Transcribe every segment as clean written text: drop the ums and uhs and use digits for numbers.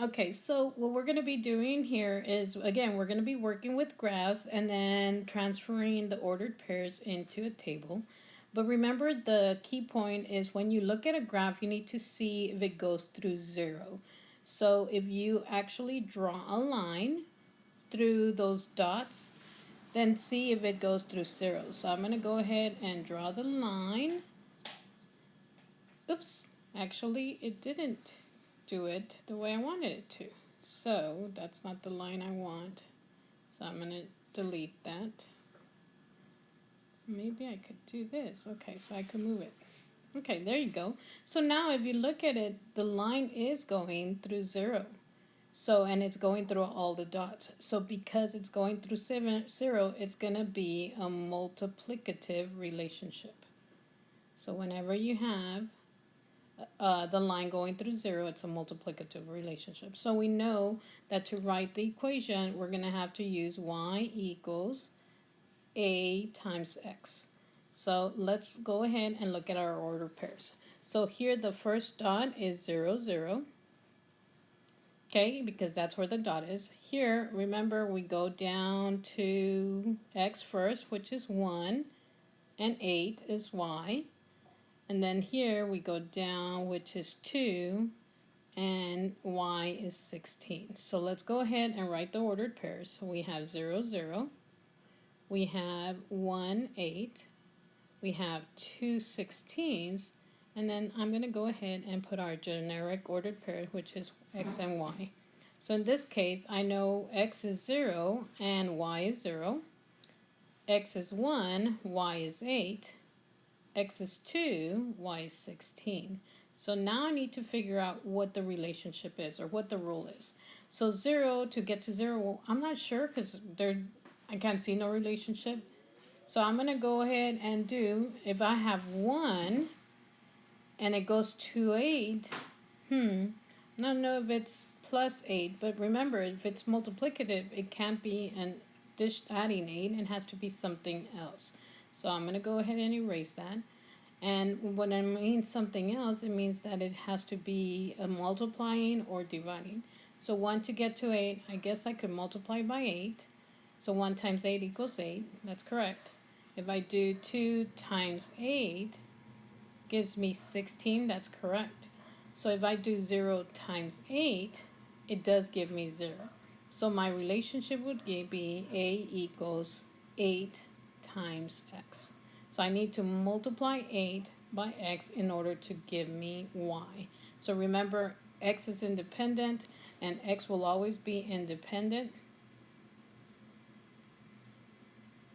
Okay, so what we're going to be doing here is, again, we're going to be working with graphs and then transferring the ordered pairs into a table. But remember, the key point is when you look at a graph, you need to see if it goes through 0. So if you actually draw a line through those dots, then see if it goes through 0. So I'm going to go ahead and draw the line. Oops, actually it didn't do it the way I wanted it to. So that's not the line I want. So I'm going to delete that. Maybe I could do this. Okay, so I could move it. Okay, there you go. So now if you look at it, the line is going through 0. So, and it's going through all the dots. So because it's going through 0, it's going to be a multiplicative relationship. So whenever you have the line going through 0, it's a multiplicative relationship. So we know that to write the equation, we're going to have to use y equals a times x. So let's go ahead and look at our ordered pairs. So here the first dot is 0, 0. Okay, because that's where the dot is. Here, remember, we go down to x first, which is 1, and 8 is y. And then here we go down, which is 2, and y is 16. So let's go ahead and write the ordered pairs. So we have 0, 0. We have 1, 8. We have 2 16s. And then I'm going to go ahead and put our generic ordered pair, which is x and y. So in this case, I know x is 0 and y is 0. X is 1, y is 8. X is 2, y is 16. So now I need to figure out what the relationship is, or what the rule is. So 0, to get to 0, well, I'm not sure because I can't see no relationship. So I'm going to go ahead and do, if I have 1 and it goes to 8, I don't know if it's plus 8, but remember, if it's multiplicative, it can't be an adding 8, it has to be something else. So I'm going to go ahead and erase that. And when I mean something else, it means that it has to be a multiplying or dividing. So 1 to get to 8, I guess I could multiply by 8. So 1 times 8 equals 8. That's correct. If I do 2 times 8, gives me 16. That's correct. So if I do 0 times 8, it does give me 0. So my relationship would be a equals 8 times x. So I need to multiply 8 by x in order to give me y. So remember, x is independent and x will always be independent,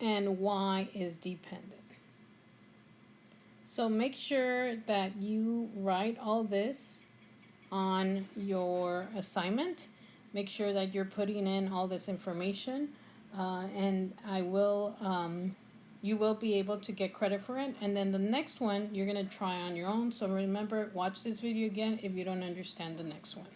and y is dependent. So make sure that you write all this on your assignment. Make sure that you're putting in all this information, and you will be able to get credit for it. And then the next one you're going to try on your own. So remember, watch this video again if you don't understand the next one.